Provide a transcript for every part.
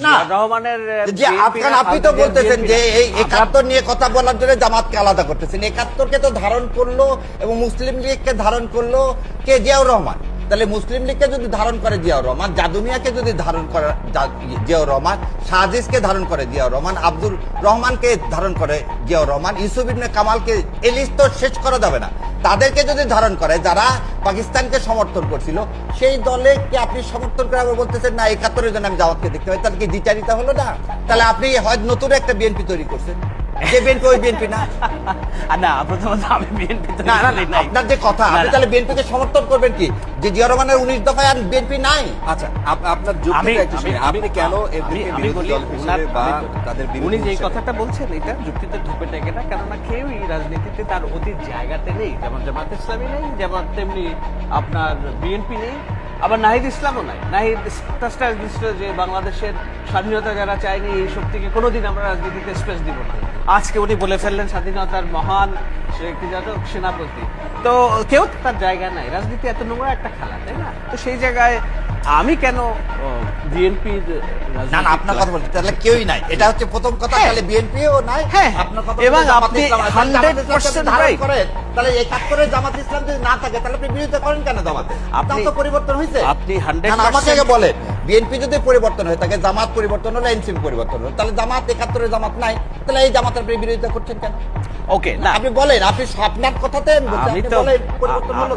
না রহমানের যে আপনি তো বলতেছেন যে এই ৭১ নিয়ে কথা বলার জন্য জামাতকে আলাদা করতেছেন। ৭১কে তো ধারণ করলো এবং মুসলিম লীগকে ধারণ করলো কে? জিয়াউর রহমান। তাহলে মুসলিম লীগকে যদি ধারণ করে জিয়াউর রহমান, জাদুমিয়াকে যদি ধারণ করে জিয়াউর রহমান, শাহজিজকে ধারণ করে জিয়াউর রহমান, আব্দুর রহমানকে ধারণ করে জিয়াউর রহমান, ইউসুফ ইবনে কামালকে, এই লিস্ট তো শেষ করা যাবে না। তাদেরকে যদি ধারণ করে যারা পাকিস্তানকে সমর্থন করছিল, সেই দলে কি আপনি সমর্থন করে আবার বলতেছেন না ৭১-এর জন্য আমি জামাতকে দেখতে পাই? তাহলে কি দ্বিচারিতা হলো না? তাহলে আপনি হয় নতুন একটা বিএনপি তৈরি করছেন, যে বিএনপি ওই বিএনপি না। না প্রথমত আমি বিএনপি না আপনার যে কথা, আপনি তাহলে বিএনপিকে সমর্থন করবেন কি? যে জিয়া রহমানের ১৯ দফায় আর বিএনপি নাই। আচ্ছা, আপনার যুক্তিটা একটু শুনি। আপনি কেন বিরোধী দল হিসেবে বা তাদের উনি বিরোধী যে কথাটা বলছেন এটা যুক্তিতে ঢুকে টেকে না, কেননা কেউই রাজনীতিতে তার অতীত জায়গাতে নেই। যেমন জামাত ইসলামী নেই, যেমন তেমনি আপনার বিএনপি নেই, আবার নাহিদ ইসলামও নাই। নাহিদ যে বাংলাদেশের স্বাধীনতা যারা চায়নি এই শক্তিকে কোনোদিন আমরা রাজনীতিতে স্পেস দিব না। আজকে উনি বলে ফেললেন স্বাধীনতার মহান সেনাপতি। তো কেউ তার জায়গা নাই। রাজনীতি এত নোংরা একটা খেলা, তাই না? তো সেই জায়গায় আমি কেন বিএনপির না আপনার কথা বলতে তাহলে কেউই নাই, এটা হচ্ছে প্রথম কথা। তাহলে বিএনপিও নাই। হ্যাঁ, আপনার কথা এবং জামাত আপনি ইসলাম 100% ধারণ right। করেন, তাহলে ৭১-এর জামাত ইসলাম যদি না থাকে তাহলে আপনি বিরোধিতা করেন কেন জামাতে? আপনার তো পরিবর্তন হয়েছে। আপনি আমাকে আগে বলেন, বিএনপি যদি পরিবর্তন হয়ে থাকে, জামাত পরিবর্তন হলো, এনসিপি পরিবর্তন হলো, তাহলে জামাত ৭১-এর জামাত নাই, তাহলে এই জামাতের আপনি বিরোধিতা করছেন কেন? ওকে, না আপনি বলেন, আপনি আপনার কথাতে পরিবর্তন হলো।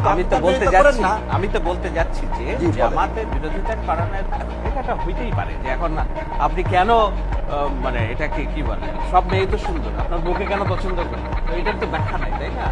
আমি তো বলতে যাচ্ছি যে জামাতের বিরোধিতা করানোর এটা হইতেই পারে যে এখন না আপনি কেন মানে এটাকে কি বলে, সব মেয়ে তো সুন্দর, আপনার বউকে কেন পছন্দ করেন? তো এটার তো ব্যাখ্যা নাই, তাই না?